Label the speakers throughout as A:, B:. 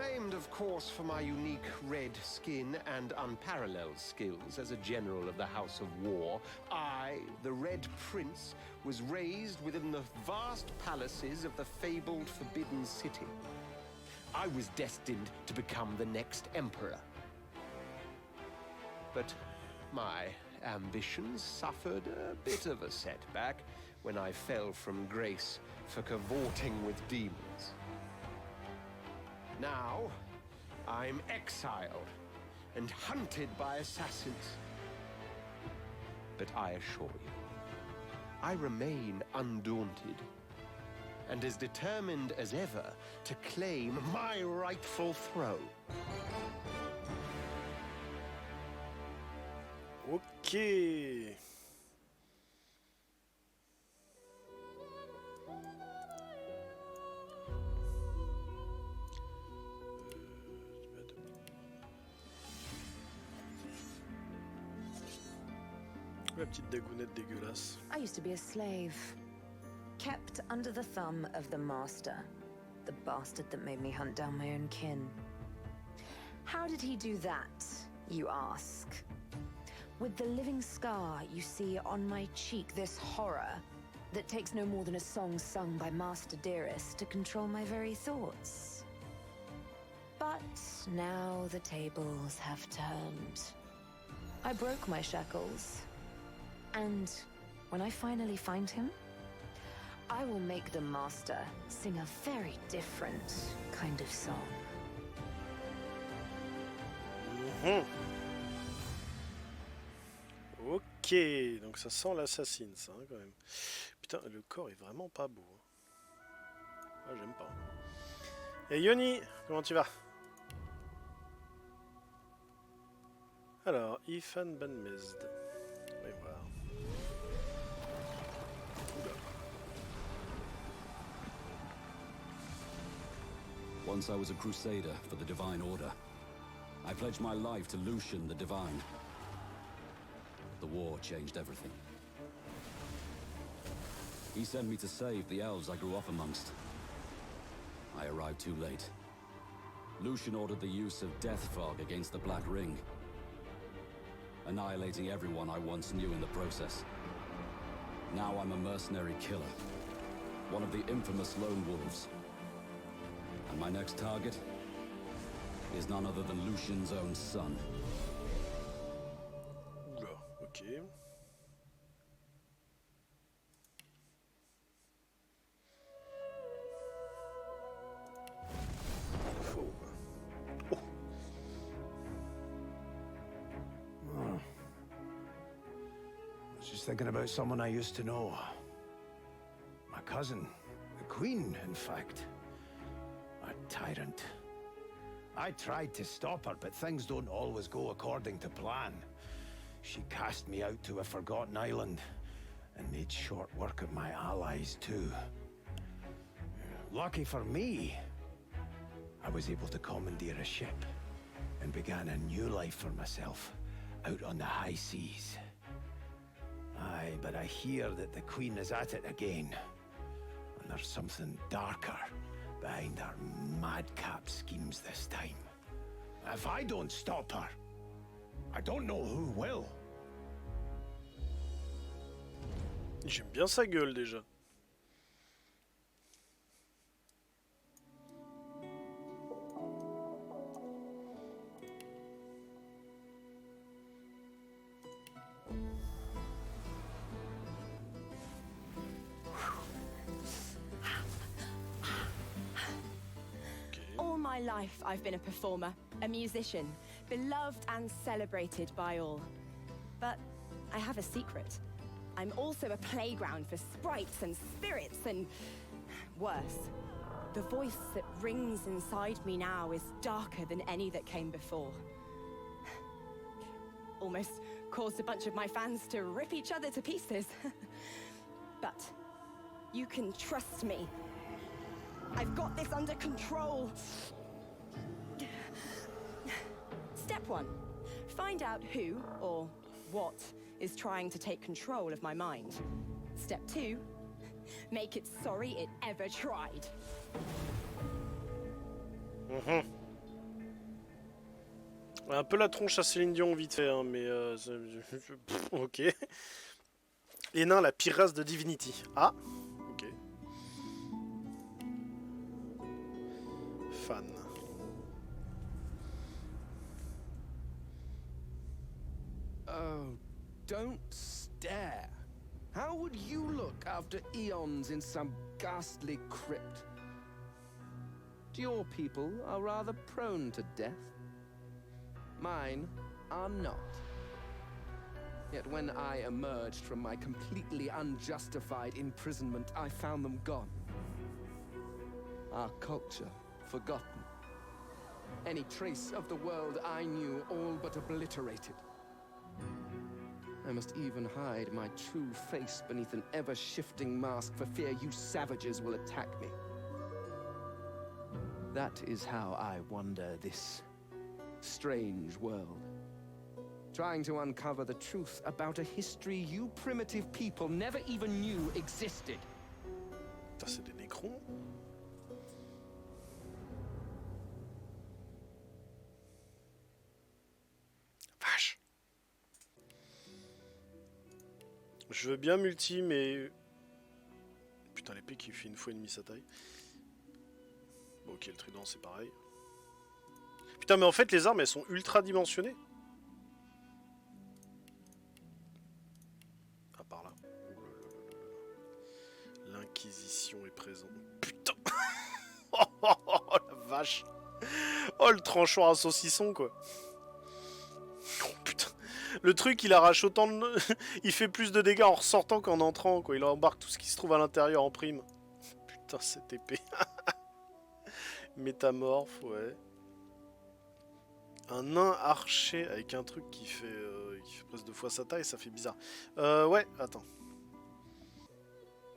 A: Acclaimed, of course, for my unique red skin and unparalleled skills as a general of the House of War, I, the Red Prince, was raised within the vast palaces of the fabled Forbidden City. I was destined to become the next emperor. But my ambitions suffered a bit of a setback when I fell from grace for cavorting with demons. Now, I'm exiled and hunted by assassins. But I assure you, I remain undaunted and as determined as ever to claim my rightful throne.
B: Ok. La petite dagounette dégueulasse.
C: I used to be a slave, kept under the thumb of the master, the bastard that made me hunt down my own kin. How did he do that, you ask? With the living scar you see on my cheek, this horror that takes no more than a song sung by Master Dearest to control my very thoughts. But now the tables have turned. I broke my shackles. And when I finally find him, I will make the master sing a very different kind of song.
B: Ok, donc ça sent l'assassine, ça, hein, quand même. Putain, le corps est vraiment pas beau. Ah, j'aime pas. Et Yoni, comment tu vas? Alors, Ifan Banmezd. Oui, voilà.
D: Once I was a crusader for the Divine Order. I pledged my life to Lucian the Divine. The war changed everything. He sent me to save the elves I grew up amongst. I arrived too late. Lucian ordered the use of death fog against the Black Ring, annihilating everyone I once knew in the process. Now I'm a mercenary killer, one of the infamous Lone Wolves. And my next target is none other than Lucian's own son.
B: Ok.
E: I was just thinking about someone I used to know. My cousin, the Queen, in fact. A tyrant. I tried to stop her, but things don't always go according to plan. She cast me out to a forgotten island, and made short work of my allies too. Lucky for me, I was able to commandeer a ship, and began a new life for myself, out on the high seas. Aye, but I hear that the Queen is at it again, and there's something darker behind her madcap schemes this time. If I don't stop her, I don't know who will.
B: J'aime bien sa gueule déjà.
F: All my life I've been a performer, a musician, beloved and celebrated by all. But I have a secret. I'm also a playground for sprites and spirits and worse. The voice that rings inside me now is darker than any that came before. Almost caused a bunch of my fans to rip each other to pieces. But you can trust me. I've got this under control. Step 1. Find out who or what is trying to take control of my mind. Step 2. Make it sorry it ever tried.
B: Un peu la tronche à Céline Dion vite fait, hein, mais ok. Les nains, la pire race de Divinity. Ah, ok. Fan.
G: Oh, don't stare. How would you look after eons in some ghastly crypt? Your people are rather prone to death. Mine are not. Yet when I emerged from my completely unjustified imprisonment, I found them gone. Our culture forgotten. Any trace of the world I knew all but obliterated. I must even hide my true face beneath an ever-shifting mask for fear you savages will attack me. That is how I wander this strange world. Trying to uncover the truth about a history you primitive people never even knew existed.
B: Ça, c'est des nécrons. Vache. Je veux bien multi, mais... Putain, l'épée qui fait une fois et demie sa taille. Bon, ok, le trident, c'est pareil. Putain, mais en fait, les armes, elles sont ultra dimensionnées. À part là. L'Inquisition est présente. Putain. Oh, la vache. Oh, le tranchoir à saucisson, quoi. Oh, putain. Le truc, il arrache autant de... il fait plus de dégâts en ressortant qu'en entrant, quoi. Il embarque tout ce qui se trouve à l'intérieur en prime. Putain, cette épée. Métamorphe, ouais. Un nain archer avec un truc qui fait presque 2 fois sa taille, ça fait bizarre. Ouais, attends.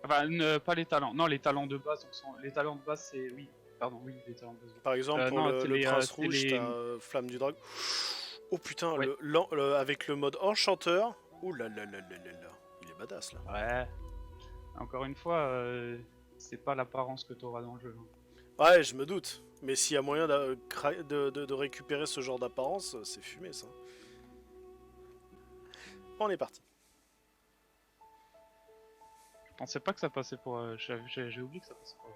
H: Enfin, pas les talents. Non, les talents de base, les talents de base, c'est... Oui, pardon, oui, les talents de base.
B: Par exemple, pour
H: non,
B: le prince rouge, t'as Flamme du Dragon. Oh putain,
H: ouais.
B: Avec le mode enchanteur. Ouh là là là là là là. Il est badass, là.
H: Ouais. Encore une fois, c'est pas l'apparence que t'auras dans le jeu.
B: Ouais, je me doute. Mais s'il y a moyen de récupérer ce genre d'apparence, c'est fumé, ça. On est parti.
H: Je pensais pas que ça passait pour... J'ai oublié que ça passait pour...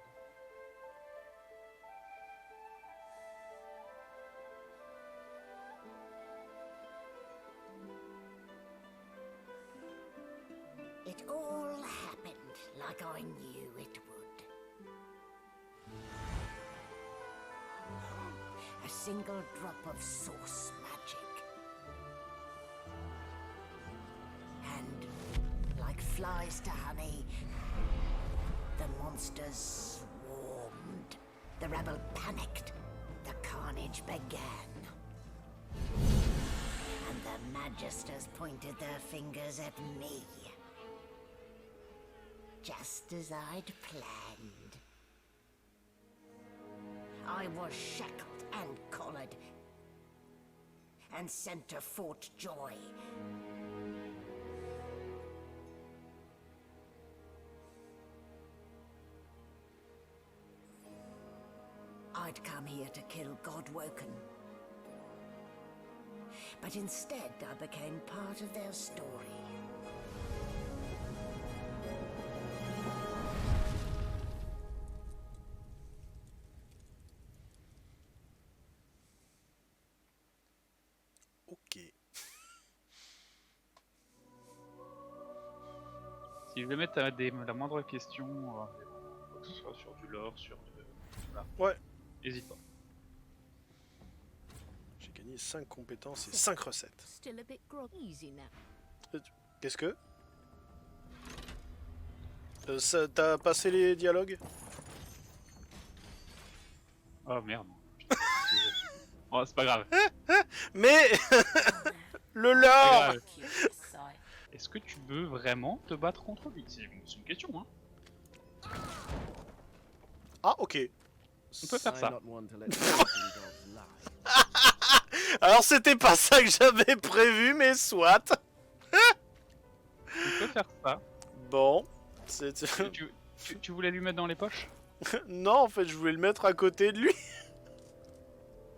I: It all happened like I knew it would. A single drop of source magic. And like flies to honey, the monsters swarmed. The rebel panicked. The carnage began. And the magisters pointed their fingers at me. Just as I'd planned. I was shackled and collared, and sent to Fort Joy. I'd come here to kill Godwoken. But instead I became part of their story.
H: Si je vais mettre la moindre question, que ce soit sur du lore, sur du... Voilà.
B: Ouais.
H: N'hésite pas.
B: J'ai gagné 5 compétences et 5 recettes. Qu'est-ce que t'as passé les dialogues?
H: Oh merde. Oh, c'est pas grave.
B: Mais le lore.
H: Est-ce que tu veux vraiment te battre contre lui? C'est une question, hein.
B: Ah, ok.
H: On peut faire ça.
B: Alors c'était pas ça que j'avais prévu, mais soit.
H: On peut faire ça.
B: Bon.
H: Tu voulais lui mettre dans les poches?
B: Non, en fait, je voulais le mettre à côté de lui.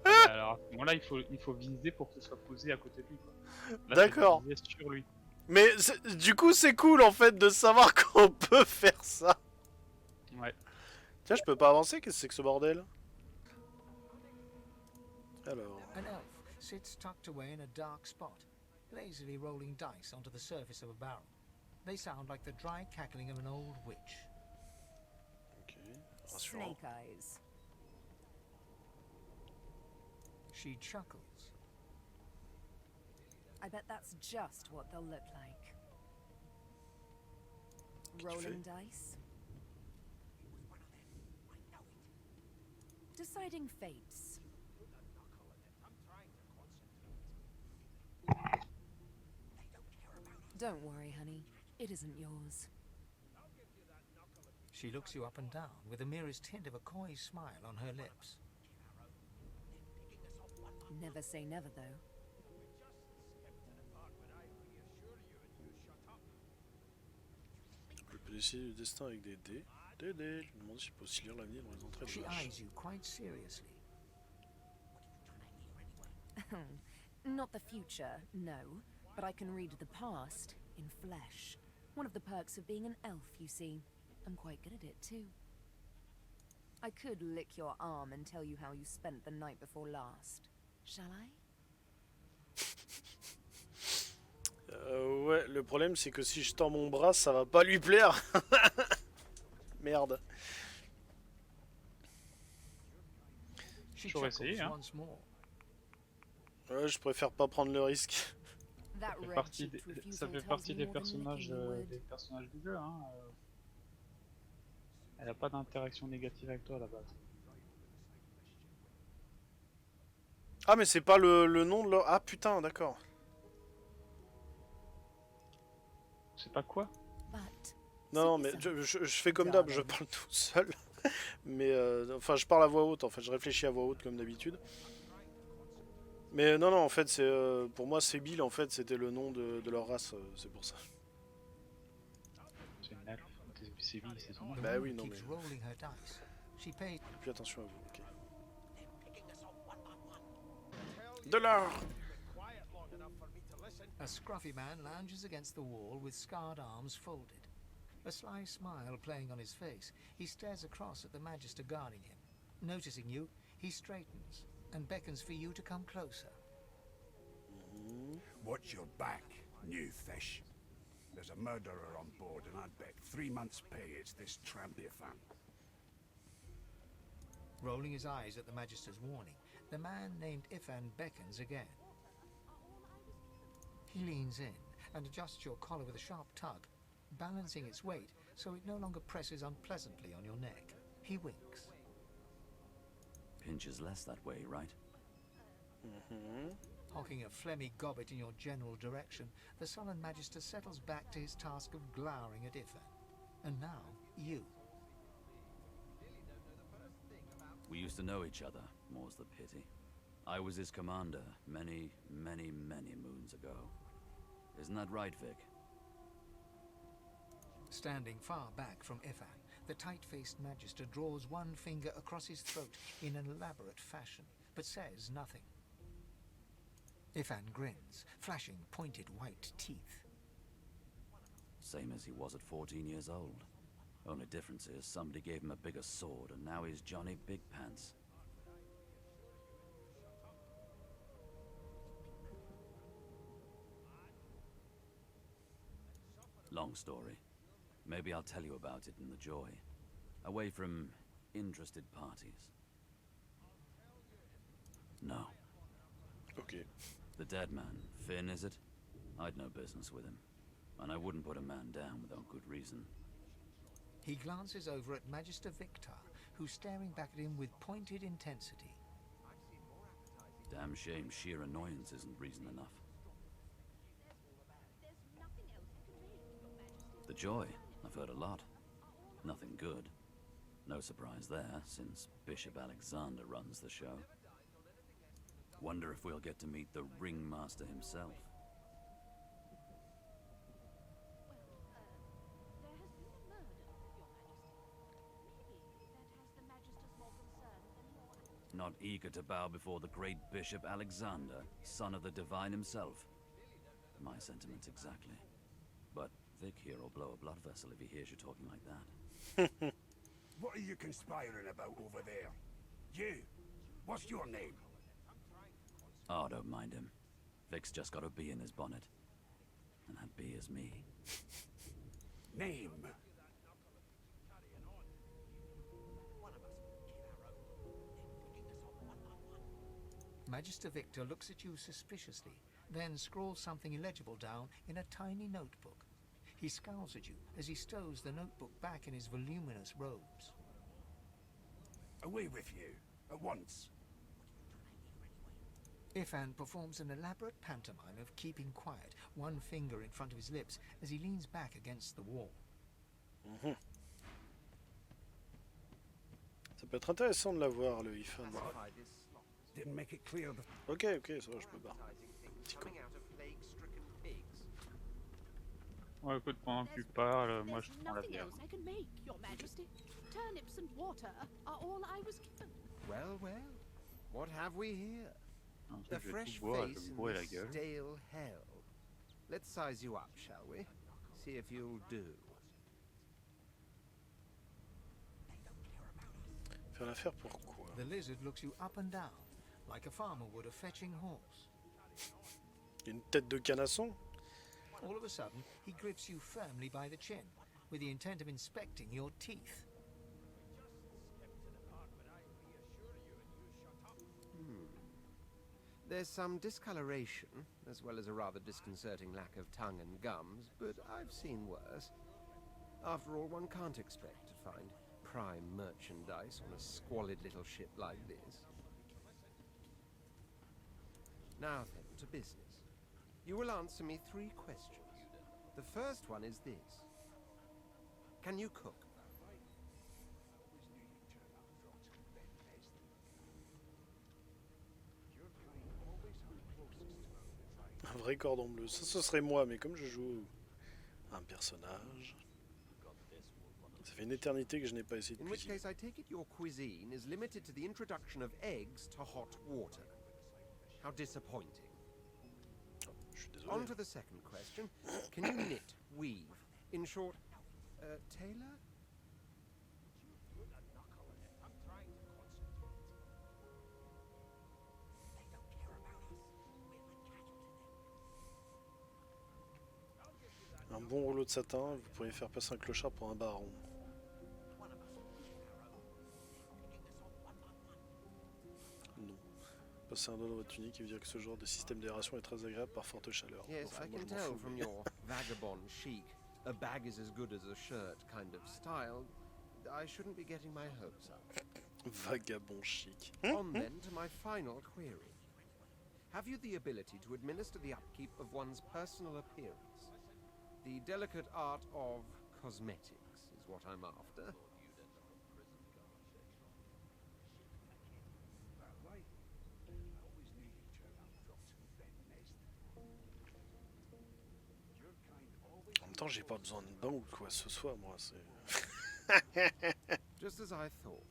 H: Alors à ce moment-là, il faut viser pour que ce soit posé à côté de lui.
B: D'accord.
H: Sur lui.
B: Mais du coup, c'est cool en fait de savoir qu'on peut faire ça.
H: Ouais.
B: Tiens, je peux pas avancer, qu'est-ce que c'est que ce bordel? Alors.
J: An elf sits tucked away in a dark spot, lazily rolling dice onto the surface of a barrel. They sound like the dry cackling of an old witch.
B: Ok, rassurant.
C: Snake eyes.
J: She chuckles.
C: I bet that's just what they'll look like. Rolling dice. Deciding fates. Don't worry, honey. It isn't yours.
J: She looks you up and down with the merest hint of a coy smile on her lips.
C: Never say never, though.
B: Je peux décider le destin avec des dés. Des dés. Je me demande si je peux aussi lire l'avenir dans les entrées de
J: She
B: vache.
J: eyes you quite seriously.
C: Not the future, no. But I can read the past in flesh. One of the perks of being an elf, you see. I'm quite good at it, too. I could lick your arm and tell you how you spent the night before last. Shall I?
B: Ouais, le problème c'est que si je tends mon bras, ça va pas lui plaire. Merde.
J: She
H: J'aurais
J: chuckles
H: essayé, hein.
J: once more.
B: Ouais, je préfère pas prendre le risque.
C: That
H: Ça fait
C: red
H: partie
C: cheeked
H: des,
C: refusal
H: ça fait
C: tells
H: partie
C: me
H: des
C: more than
H: personnages,
C: licking would.
H: du jeu. Hein. Elle a pas d'interaction négative avec toi à la base.
B: Ah, mais c'est pas le nom de leur... Ah putain, d'accord.
H: C'est pas quoi?
C: But
B: Non, mais je fais comme d'hab, je parle tout seul. Mais enfin, je parle à voix haute, en fait, je réfléchis à voix haute comme d'habitude. Mais non, en fait, c'est pour moi, c'est Bill, en fait, c'était le nom de leur race, c'est pour ça.
H: C'est une elfe. C'est lui, c'est son nom.
J: The
B: Bah
J: woman
B: oui, non,
J: keeps
B: mais-
J: rolling her dice. She pays.
B: Plus attention à vous, ok. De l'art.
J: A scruffy man lounges against the wall with scarred arms folded. A sly smile playing on his face, he stares across at the Magister guarding him. Noticing you, he straightens and beckons for you to come closer.
K: Watch your back, new fish. There's a murderer on board, and I'd bet 3 months' pay it's this tramp you found.
J: Rolling his eyes at the Magister's warning, the man named Ifan beckons again. He leans in and adjusts your collar with a sharp tug, balancing its weight so it no longer presses unpleasantly on your neck. He winks.
D: Pinches less that way, right?
J: Hocking a phlegmy gobbet in your general direction, the sullen Magister settles back to his task of glowering at Ifan. And now, you.
D: We used to know each other, more's the pity. I was his commander many, many, many moons ago. Isn't that right, Vic?
J: Standing far back from Ifan, the tight-faced Magister draws one finger across his throat in an elaborate fashion, but says nothing. Ifan grins, flashing pointed white teeth.
D: Same as he was at 14 years old. Only difference is somebody gave him a bigger sword and now he's Johnny Big Pants. Long story. Maybe I'll tell you about it in the Joy. Away from interested parties. No.
B: Ok.
D: The dead man, Finn, is it? I'd no business with him. And I wouldn't put a man down without good reason.
J: He glances over at Magister Victor, who's staring back at him with pointed intensity.
D: Damn shame sheer annoyance isn't reason enough. The Joy, I've heard a lot. Nothing good. No surprise there, since Bishop Alexander runs the show. Wonder if we'll get to meet the ringmaster himself. not eager to bow before the great Bishop Alexander, son of the Divine himself. My sentiments exactly. But Vic here will blow a blood vessel if he hears you talking like that.
K: What are you conspiring about over there? You! What's your name?
D: Oh, don't mind him. Vic's just got a bee in his bonnet. And that bee is me.
K: Name?
J: Magister Victor looks at you suspiciously, then scrawls something illegible down in a tiny notebook. He scowls at you as he stows the notebook back in his voluminous robes.
K: Away with you, at once.
J: Ifan performs an elaborate pantomime of keeping quiet, one finger in front of his lips as he leans back against the wall.
B: Ça peut être intéressant de l'avoir, le Ifan.
K: Didn't make it clear the...
B: Ok, ça va, je me barre. Petit con.
H: Ouais, écoute, pendant que tu parles, moi je prends la bière.
L: I can make, Your Majesty. Turnips and water are all I was given.
A: Well, well, what have we here?
H: Non,
A: The
H: ça, je vais
A: fresh
H: tout boire, je vais
A: face
H: me
A: in
H: bourrer la
A: this
H: gueule.
A: stale hell. Let's size you up, shall we? See if you'll do.
B: Faire l'affaire pourquoi?
J: The lizard looks you up and down, like a farmer would a fetching horse.
B: Une tête de canasson?
J: All of a sudden, he grips you firmly by the chin, with the intent of inspecting your teeth.
A: There's some discoloration, as well as a rather disconcerting lack of tongue and gums, but I've seen worse. After all, one can't expect to find prime merchandise on a squalid little ship like this. Now then, to business. You will answer me 3 questions. The first one is this. Can you cook?
B: Un vrai cordon bleu. Ça, ce serait moi, mais comme je joue un personnage... Ça fait une éternité que je n'ai pas essayé de
A: In which
B: cuisiner.
A: case, I take it your cuisine is limited to the introduction of eggs to hot water. How disappointing.
B: Je suis désolé.
A: On to the second question. Can you knit, weave? In short, tailor?
B: Un bon rouleau de satin, vous pourriez faire passer un clochard pour un baron. Non. Passer un doigt dans votre tunique et vous dire que ce genre de système d'aération est très agréable par forte chaleur.
A: Yes,
B: Enfin,
A: I
B: moi,
A: can
B: je m'en
A: tell
B: fous,
A: from
B: mais-
A: your vagabond chic, a bag is as good as a shirt kind of style. I shouldn't be getting my hopes up.
B: Vagabond chic.
A: On then to my final query. Have you the ability to administer the upkeep of one's personal appearance? The delicate art of cosmetics is what I'm after.
B: En même temps, j'ai pas besoin de bain ou quoi que ce soit, moi. C'est...
A: Just as I thought.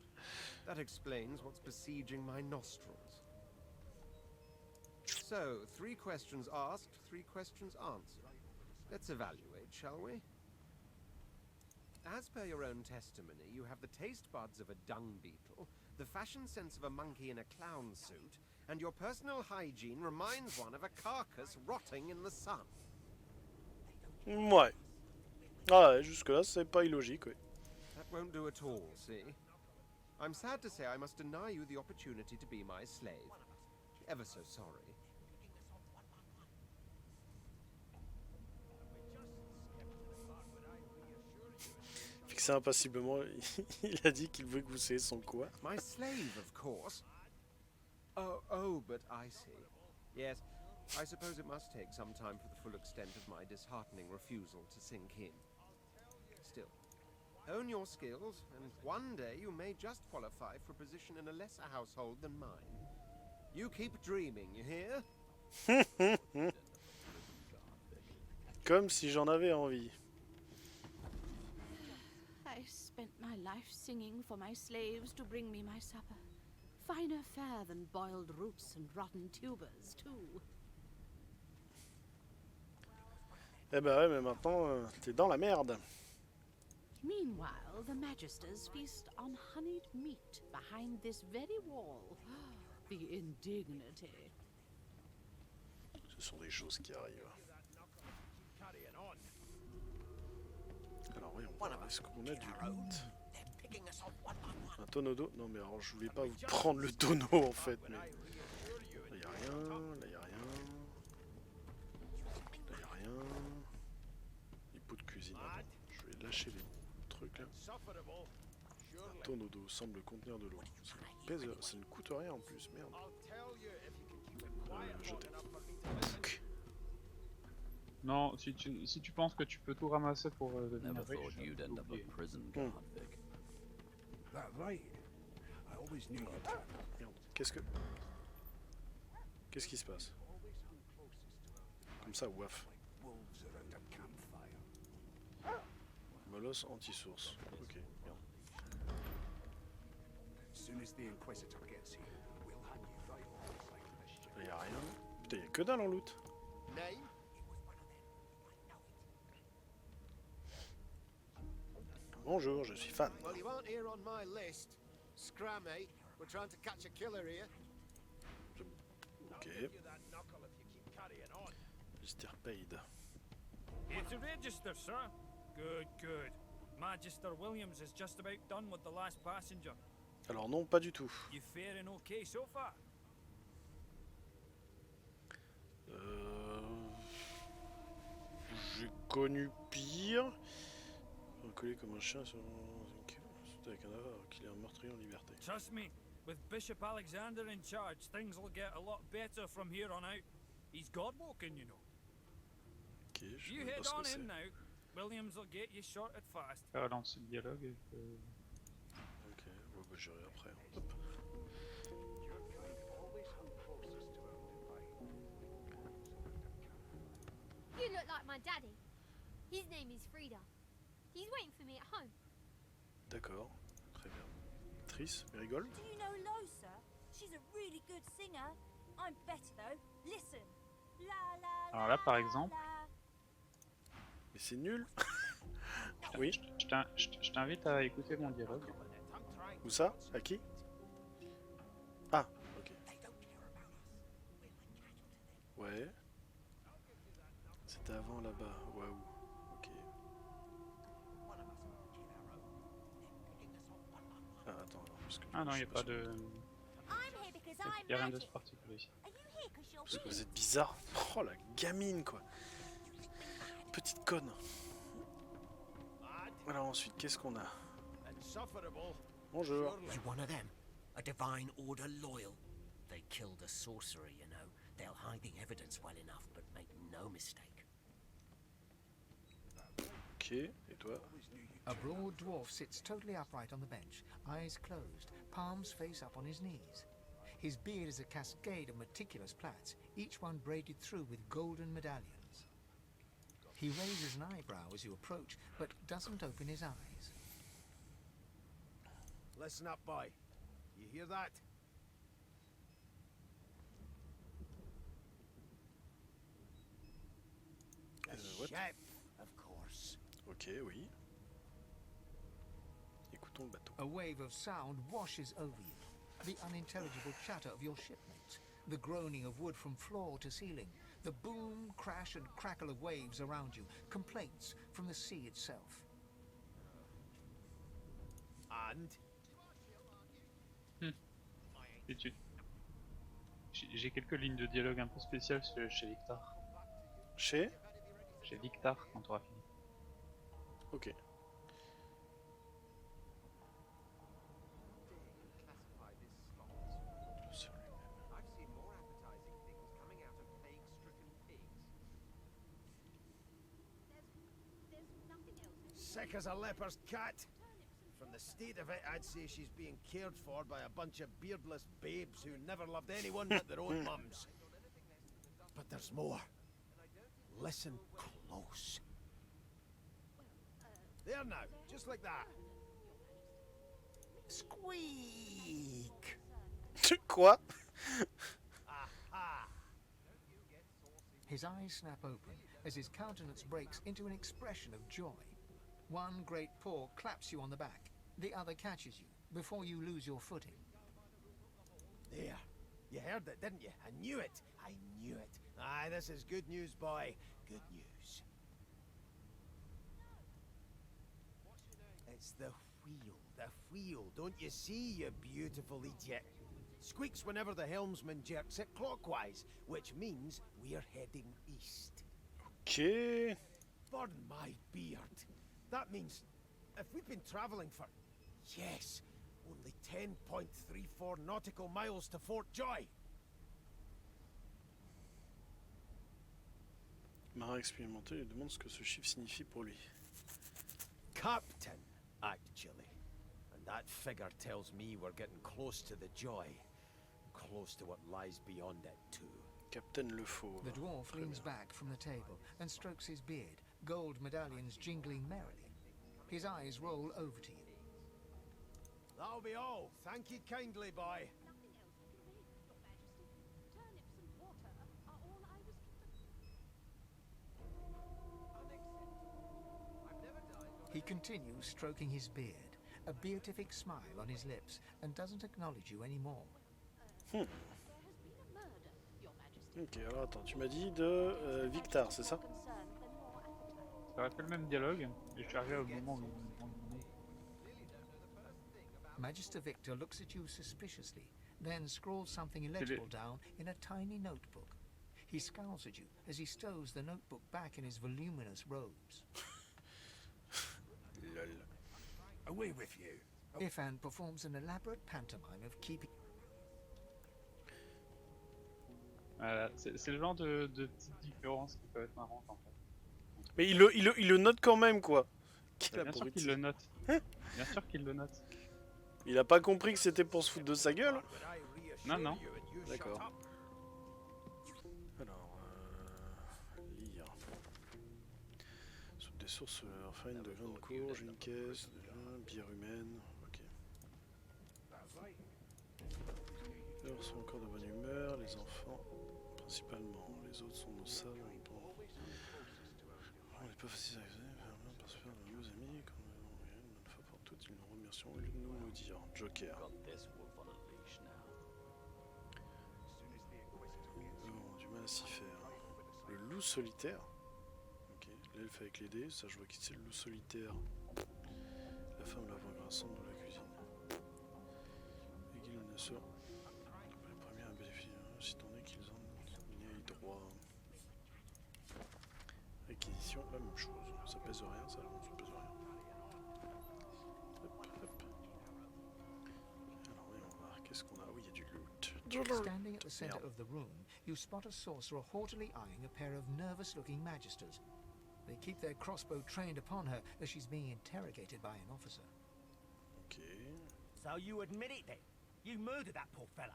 A: That explains what's besieging my nostrils. So, 3 questions asked, 3 questions answered. Let's evaluate, shall we? As per your own testimony, you have the taste buds of a dung beetle, the fashion sense of a monkey in a clown suit, and your personal hygiene reminds one of a carcass rotting in the sun.
B: Ouais. Ah ouais, jusque-là, c'est pas illogique, ouais.
A: That won't do at all, see? I'm sad to say I must deny you the opportunity to be my slave. Ever so sorry.
B: Fixé impassiblement, il a dit qu'il voulait que vous sachiez son quoi.
A: My slave, of course. Oh, but I see. Yes, I suppose it must take some time for the full extent of my disheartening refusal to sink in. Still, hone your skills, and one day you may just qualify for a position in a lesser household than mine. You keep dreaming, you hear?
B: Comme si j'en avais envie.
L: I spent my life singing for my slaves to bring me my supper. Finer fare than boiled roots and rotten tubers, too.
B: Eh ben ouais, mais maintenant, t'es dans la merde.
L: Meanwhile, the Magisters feast on honeyed meat behind this very wall. The indignity.
B: Ce sont des choses qui arrivent. Alors oui, on va... Est-ce qu'on a du loot? Un tonneau d'eau? Non mais alors je voulais pas vous prendre le tonneau en fait, mais... Là y'a rien, là y'a rien... Là y'a rien... Les pots de cuisine, attends. Je vais lâcher les trucs là. Un tonneau d'eau semble contenir de l'eau. Ça ne coûte rien en plus, merde. Jeter.
H: Non, si tu penses que tu peux tout ramasser pour devenir
D: Never
H: riche,
D: thought you'd end up a
H: oublie.
D: prison guard, Vic.
K: That right? I always knew you'd...
B: Merde, qu'est-ce qui se passe? Comme ça, waf.
K: Wolves around a campfire.
B: Molosse anti-source. Ok, merde.
K: As soon as the Inquisitor gets here, we'll hand you right alongside the ship.
B: Là y'a rien. Putain, y'a que dalle en loot. Bonjour, je suis fan.
M: Well, you aren't here on my list. Scram, eh? We're trying to catch a killer here.
B: Ok. Mr. Paid.
N: Here to register, sir. Good, good. Magister Williams is just about done with the last passenger.
B: Alors non, pas du tout.
N: You faring okay so far?
B: J'ai connu pire. Collé comme un chien sur avec un avare qu'il est un meurtrier en liberté.
N: Trust me, with Bishop Alexander in charge, things will get a lot better from here on out. He's God-woken, you know.
B: Ok, je
N: You
B: sais pas
N: head
B: ce que
N: on
B: c'est.
N: in now. Williams will get you sorted fast.
H: Relancer le dialogue et que...
B: Ok, ouais, bah j'irai après. Hop.
O: You look like my daddy. His name is Frida. He's waiting for me at home.
B: D'accord, très bien. Triss, Marigold?
P: Do you know Losa? She's a really good singer. I'm better though. Listen. La la la.
H: Alors là, par exemple...
B: Mais c'est nul. Oui.
H: Je t'invite à écouter mon dialogue.
B: Où ça? À qui? Ah, ok. Ouais. C'était avant là-bas. Waouh. Ok. Ah, attends, alors, parce que...
H: Ah non, il n'y a pas de...
P: I'm here because I'm
H: Il n'y a rien de
P: magic.
H: particulier ici.
P: Are you here because you're
B: Parce que
P: weird?
B: vous êtes bizarre. Oh, la gamine, quoi. Petite conne. Alors ensuite, qu'est-ce qu'on a? Bonjour.
I: You one of them? A divine order loyal? They killed a sorcerer, you know. They'll hide the evidence well enough, but make no mistake.
B: Ok, et toi?
J: A broad dwarf sits totally upright on the bench, eyes closed, palms face up on his knees. His beard is a cascade of meticulous plaits, each one braided through with golden medallions. He raises an eyebrow as you approach, but doesn't open his eyes.
M: Listen up, boy. You hear that? A
B: what?
M: ship, of course.
B: Ok, oui. Écoutons le bateau.
J: A wave of sound washes over you. The unintelligible chatter of your shipmates, the groaning of wood from floor to ceiling, the boom, crash and crackle of waves around you, complaints from the sea itself.
M: And?
H: J'ai quelques lignes de dialogue un peu spéciales chez Victor.
B: Chez
H: Victor, quand tu auras fini.
B: Ok.
M: Sick as a leper's cat. From the state of it, I'd say she's being cared for by a bunch of beardless babes who never loved anyone but their own mums. But there's more. Listen close. There now, just like that. Squeak!
B: Quoi?
J: His eyes snap open as his countenance breaks into an expression of joy. One great paw claps you on the back. The other catches you before you lose your footing.
M: There. You heard it, didn't you? I knew it. I knew it. Aye, this is good news, boy. Good news. It's the wheel. The wheel. Don't you see, you beautiful idiot? Squeaks whenever the helmsman jerks it clockwise, which means we're heading east.
B: Okay.
M: Burn my beard. That means if we've been traveling for, yes, only 10.34 nautical miles to Fort Joy.
B: Marin expérimenté lui demande ce que ce chiffre signifie pour lui.
M: Captain, actually. And that figure tells me we're getting close to the Joy. Close to what lies beyond it, too.
B: Captain Le Fauve.
J: The dwarf leans back from the table and strokes his beard, gold medallions jingling merrily. His eyes roll over to you.
M: That'll be all. Thank you kindly, boy.
J: He continues stroking his beard, a beatific smile on his lips, and doesn't acknowledge you anymore.
B: Ok, alors attends, tu m'as dit de Victor, c'est ça?
H: Ça aurait fait le même dialogue, et je suis arrivé au moment où...
J: Magister Victor looks at you suspiciously, then scrawls something illegible down in a tiny notebook. He scowls at you as he stows the notebook back in his voluminous robes.
B: Lol.
K: Away with you.
J: Ifan performs an elaborate pantomime of keeping...
H: Voilà, c'est le genre de petites différences qui peuvent être marrantes en fait.
B: Mais il le note quand même, quoi.
H: Bien sûr qu'il le note. Bien sûr qu'il le note.
B: Il a pas compris que c'était pour se foutre de sa gueule?
H: Non, non.
B: D'accord. Alors, lire. Soupe des sources, farine de grains de courge, une caisse, bière humaine. Ok. Les gens sont encore de bonne humeur, les enfants principalement. Les autres sont nos salles. On n'est pas facile à raisonner, parce que faire de nos amis, quand on est une fois pour toutes, ils nous remercions au lieu de nous dire. Joker. Oh, du mal à s'y faire. Le loup solitaire. Ok, l'elfe avec les dés, ça je vois qui c'est le loup solitaire. La femme la voix grinçante dans la cuisine. Aiguille le nasseur. Les premiers à bénéficier, si tant est qu'ils en aient droit. Réquisition, la même chose. Ça pèse rien, ça, non, ça pèse rien. Hop, hop. Alors, voyons voir, qu'est-ce qu'on a? Oui, il y a du loot.
J: Standing at the center of the room, you spot a sorcerer haughtily eyeing a pair of nervous-looking magisters. They keep their crossbow trained upon her as she's being interrogated by an officer.
B: Ok.
I: So you admit it then? You murdered that poor fella?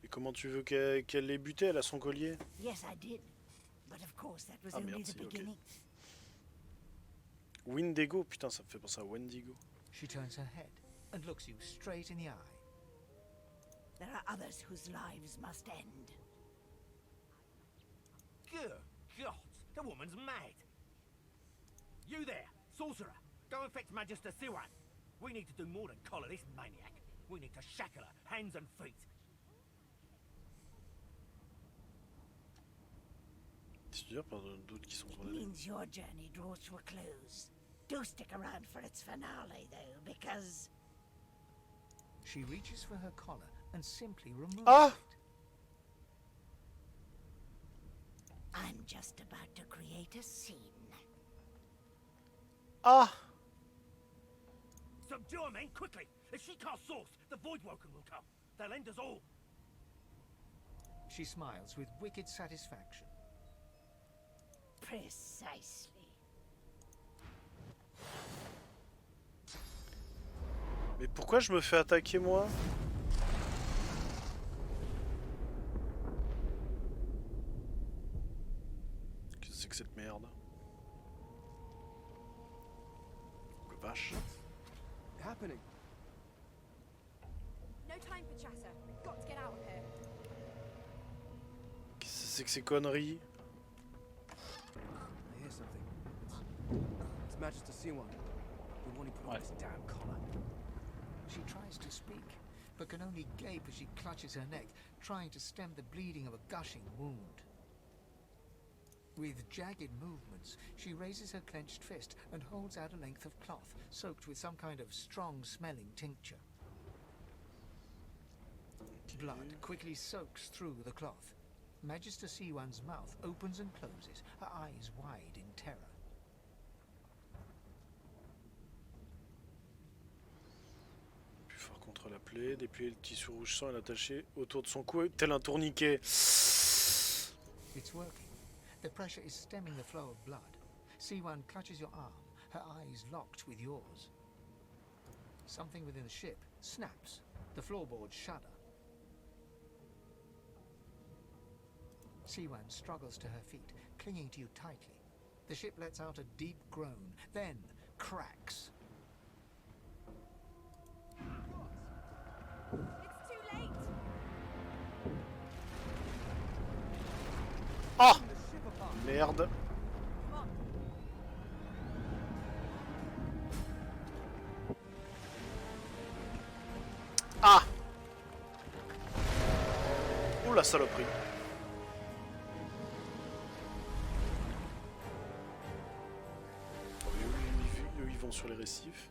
B: Et comment tu veux qu'elle l'ait buté? Elle a son collier?
Q: Yes, I did. But of course, that was
B: Ah
Q: only
B: merde,
Q: the
B: si, ok.
Q: beginning.
B: Wendigo, putain, ça me fait penser à Wendigo.
J: She turns her head and looks you straight in the eye.
Q: There are others whose lives must end.
I: Good God, the woman's mad. You there, sorcerer, go and fetch Magister Siwan. We need to do more than collar this maniac. We need to shackle her, hands and feet.
B: C'est-à-dire par d'autres qui sont
Q: It
B: condamnés.
Q: means your journey draws to a close. Do stick around for its finale, though, because...
J: She reaches for her collar and simply removes
B: Ah!
J: it.
Q: I'm just about to create a scene.
B: Ah!
I: Subdue her, men, quickly! If she casts source, the Voidwoken will come. They'll end us all.
J: She smiles with wicked satisfaction.
Q: Precisely.
B: Mais pourquoi je me fais attaquer moi? Qu'est-ce que c'est que cette merde? Oh, vache.
G: Happening.
P: No
F: the chatter. We've got to get out of here.
B: Qu'est-ce que c'est que ces conneries?
G: I hear something. It's Magister Siwan. The one who put on this damn collar. She tries to speak, but can only gape as she clutches her neck, trying to stem the bleeding of a gushing wound. With jagged movements, she raises her clenched fist and holds out a length of cloth, soaked with some kind of strong-smelling tincture. Blood quickly soaks through the cloth. Magister Siwan's mouth opens and closes, her eyes wide in terror.
B: Plus fort contre la plaie, déplier le tissu rouge sang et l'attacher autour de son cou, tel un tourniquet.
J: It's working. The pressure is stemming the flow of blood. Siwan clutches your arm, her eyes locked with yours. Something within the ship snaps. The floorboards shudder. Siwan struggles to her feet, clinging to you tightly. The ship lets out a deep groan, then cracks.
F: It's too late.
B: Ah! Merde. Ah! Oh la saloperie. Eux ils vont sur les récifs.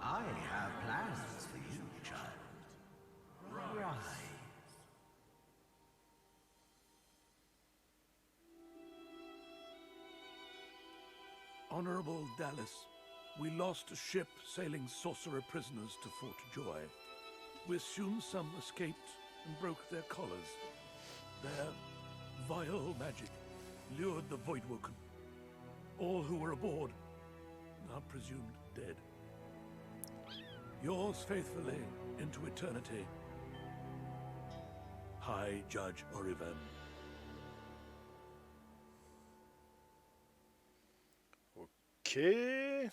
E: I have plans for you, child. Rise.
K: Honorable Dallas, we lost a ship sailing sorcerer prisoners to Fort Joy. We assume some escaped and broke their collars. Their vile magic lured the Voidwoken. All who were aboard are presumed dead. Yours faithfully into eternity, High Judge Oriven.
B: Ok.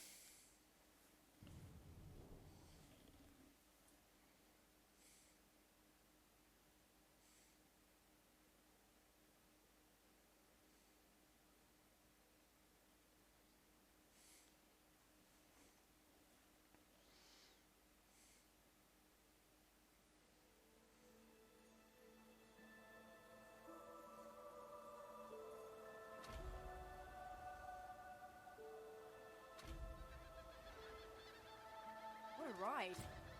F: What a ride.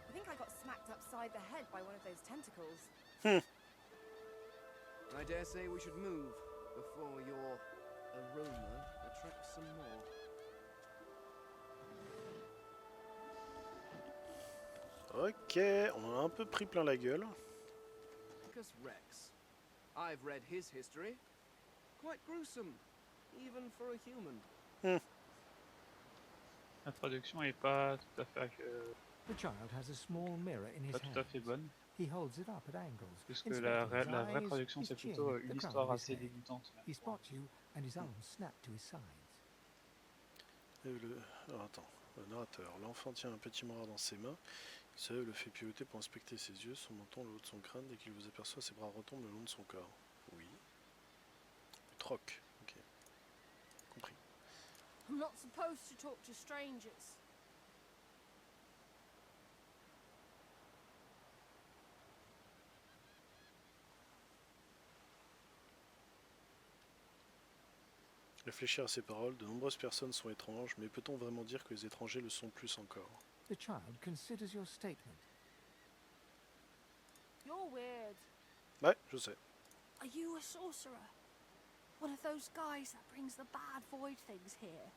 F: I think I got smacked upside the head by one of those tentacles.
G: I dare say we should move before your aroma attracts some more.
B: Ok, on a un peu pris plein la gueule.
G: Marcus Rex. I've read his history. Quite gruesome, even for a human.
H: La traduction est pas tout à fait
J: The child has a small mirror in his
H: pas tout à fait
J: hand.
H: bonne.
J: He holds it up at angles.
H: Puisque
J: inspecting
H: la
J: his
H: vraie
J: eyes,
H: traduction
J: his
H: c'est
J: chin,
H: plutôt
J: the
H: une
J: crown
H: histoire
J: of his
H: assez
J: head.
H: dégoûtante.
J: He spots you and his arms snap to his sides.
B: Alors, attends, le narrateur. L'enfant tient un petit miroir dans ses mains. Il se lève, le fait pivoter pour inspecter ses yeux, son menton, le haut de son crâne. Dès qu'il vous aperçoit, ses bras retombent le long de son corps. Oui. Troc. Ok. Compris.
O: I'm not supposed to talk to strangers.
B: Réfléchir à ces paroles, de nombreuses personnes sont étranges, mais peut-on vraiment dire que les étrangers le sont plus encore?
J: The child considers your statement.
O: You're weird.
B: Ouais, je sais.
O: Are you a sorcerer? One of those guys that brings the bad void things here?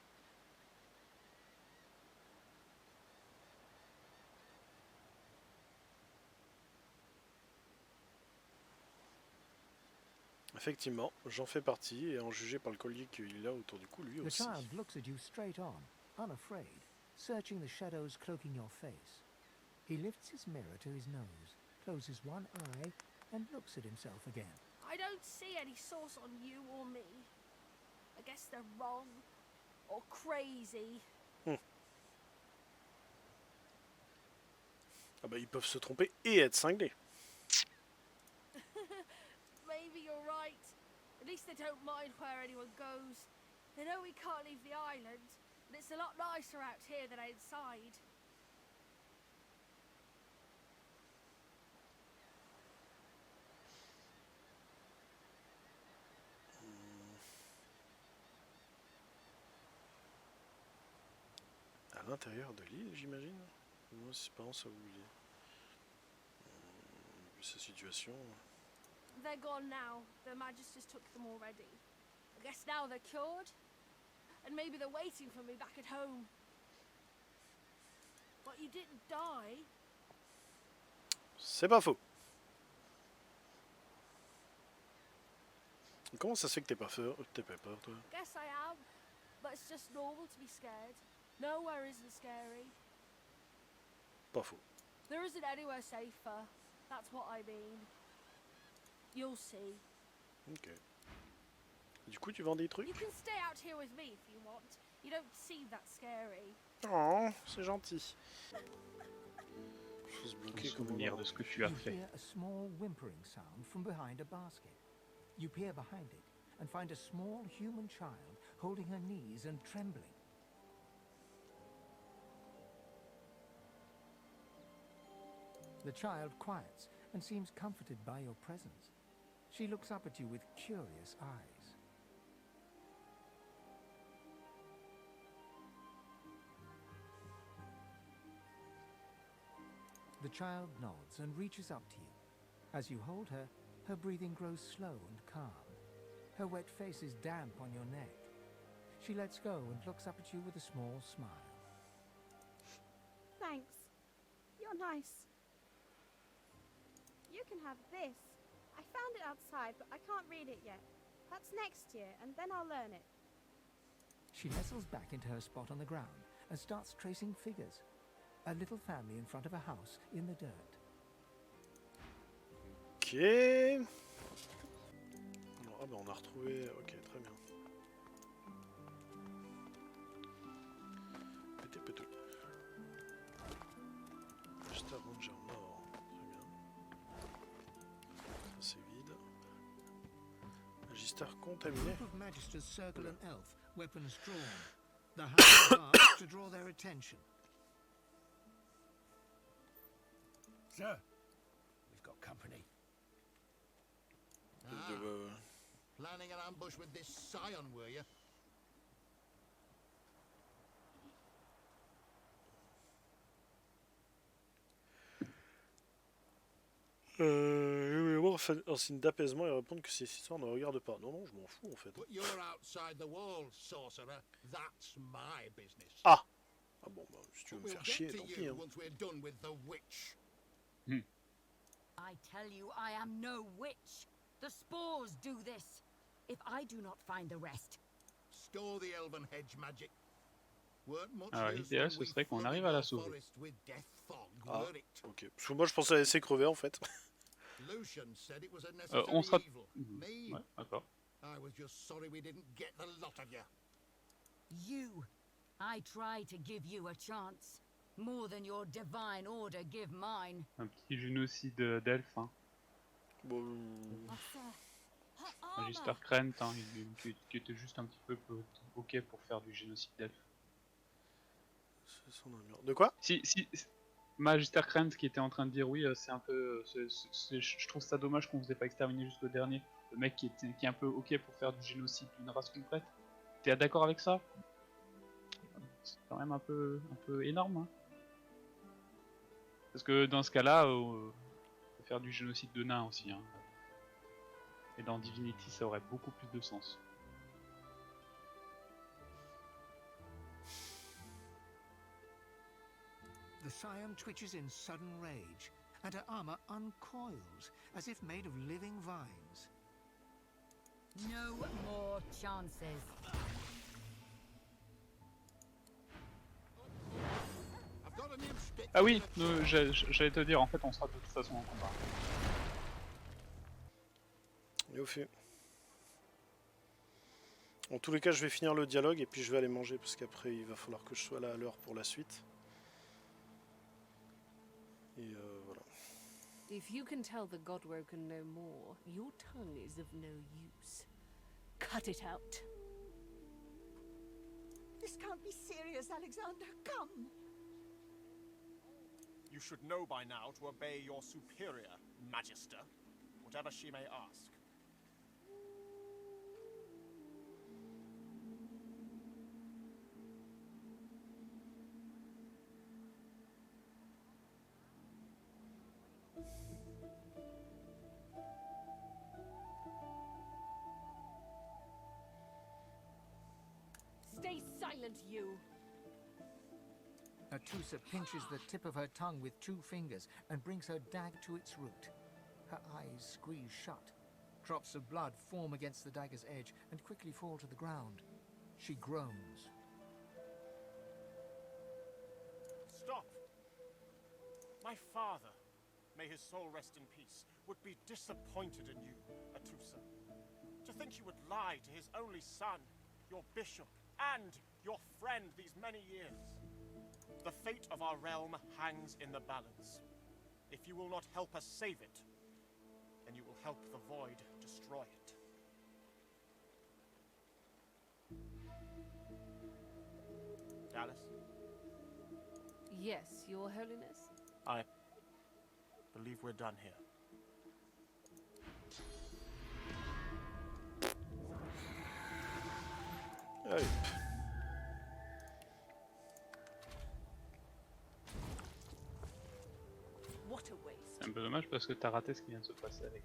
B: Effectivement, j'en fais partie, et en juger par le collier qu'il a autour du cou, lui
J: The
B: aussi.
J: child looks at you straight on, unafraid, searching the shadows cloaking your face. He lifts his mirror to his nose, closes one eye, and looks at himself again.
O: I don't see any source on you or me. I guess they're wrong or crazy.
B: Ah bah ils peuvent se tromper et être cinglés.
R: Maybe you're right. At least they don't mind where anyone goes. They know we can't leave the island, and it's a lot nicer out here than outside.
B: À l'intérieur de l'île, j'imagine. Moi, ses parents savent où il est. Vu sa situation.
R: They're gone now. The Magisters took them already. I guess now they're cured. And maybe they're waiting for me back at home. But you didn't die.
B: C'est pas faux. Comment ça se fait que t'es pas peur, toi?
R: I guess I am. But it's just normal to be scared. Nowhere isn't scary.
B: Pas faux.
R: There isn't anywhere safer. That's what I mean. You'll see.
B: Ok. Du coup, tu vends des trucs?
R: You can stay out here with me if you want. You don't seem that scary.
B: Oh, c'est gentil. Faut se bloquer comme
H: Souvenir de ce que tu as
J: You
H: fait.
J: hear a small whimpering sound from behind a basket. You peer behind it and find a small human child holding her knees and trembling. The child quiets and seems comforted by your presence. She looks up at you with curious eyes. The child nods and reaches up to you. As you hold her, her breathing grows slow and calm. Her wet face is damp on your neck. She lets go and looks up at you with a small smile.
S: Thanks. You're nice. You can have this. I found it outside, but I can't read it yet. That's next year, and then I'll learn it.
J: She nestles back into her spot on the ground and starts tracing figures. A little family in front of a house in the dirt.
B: Ok. Ah bah on a retrouvé... Ok, très bien. Pété pété. Juste un ranger mort. Très bien. Ça c'est vide. Magister contaminé.
J: Group of magisters circle an elf, weapons drawn. The house barks to draw their attention.
M: Sir, we've got company.
T: Planning an ambush with this scion, were you?
B: En signe d'apaisement et répondre que ces histoires ne regardent pas. Non, non, je m'en fous en fait.
T: But you're outside the walls, sorcerer. That's my business.
B: Ah! Ah bon, bah, si tu veux me
T: We'll
B: faire
T: get
B: chier,
T: to
B: tant pis.
T: you
B: Hein.
T: once we're done with the witch.
U: I tell you, I am no witch. The spores do this. If I do not find the rest.
T: Store the elven hedge magic. Weren't much
H: Alors
T: use
H: l'idéal
T: when
H: ce
T: we
H: serait qu'on
T: flooded
H: arrive à la
T: your
H: sauver.
T: forest with death fog,
B: Ah,
T: were it?
B: ok. Parce que moi je pensais la laisser crever en fait.
T: Lucian said it was a necessary
H: On sera...
T: evil. Me?
H: Ouais, d'accord.
T: I was just sorry we didn't get the lot of you.
U: You. I try to give you a chance. More than your divine order give mine.
H: Un petit génocide d'elfes. Hein. Magister Krent, hein, qui était juste un petit peu ok pour faire du génocide d'elfes.
B: De quoi?
H: Si, Magister Krent qui était en train de dire oui, c'est un peu... je trouve ça dommage qu'on vous ait pas exterminé jusqu'au dernier. Le mec qui est un peu ok pour faire du génocide d'une race complète. T'es d'accord avec ça? C'est quand même un peu énorme. Hein. Parce que dans ce cas-là, on peut faire du génocide de nains aussi. Hein. Et dans Divinity, ça aurait beaucoup plus de sens.
J: The scion twitches in sudden rage, and her armor uncoils as if made of living vines.
U: No more chances.
H: Ah oui, j'allais te dire, en fait on sera de toute façon en combat.
B: Et au fait. En tous les cas, je vais finir le dialogue et puis je vais aller manger parce qu'après il va falloir que je sois là à l'heure pour la suite. Et voilà.
R: If you can tell the Godwoken no more, your tongue is of no use. Cut it out.
Q: This can't be serious, Alexander. Come.
C: You should know by now to obey your superior, Magister, whatever she may ask.
R: Stay silent, you!
J: Atusa pinches the tip of her tongue with 2 fingers and brings her dagger to its root. Her eyes squeeze shut. Drops of blood form against the dagger's edge and quickly fall to the ground. She groans.
C: Stop! My father, may his soul rest in peace, would be disappointed in you, Atusa. To think you would lie to his only son, your bishop, and your friend these many years. The fate of our realm hangs in the balance. If you will not help us save it, then you will help the Void destroy it. Dallas?
R: Yes, Your Holiness?
C: I believe we're done here.
B: Allez.
H: C'est un peu dommage parce que t'as raté ce qui vient de se passer avec.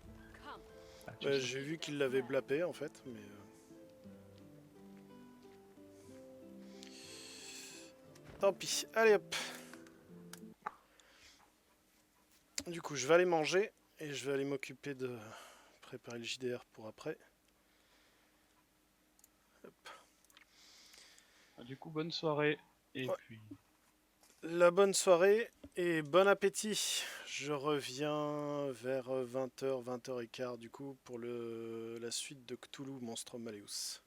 B: Ouais, j'ai vu qu'il l'avait blappé en fait, mais. Tant pis, allez hop. Du coup, je vais aller manger et je vais aller m'occuper de préparer le JDR pour après. Hop.
H: Du coup, bonne soirée et puis.
B: La bonne soirée et bon appétit. Je reviens vers 20h, 20h15 du coup pour la suite de Cthulhu Monstrum Malleus.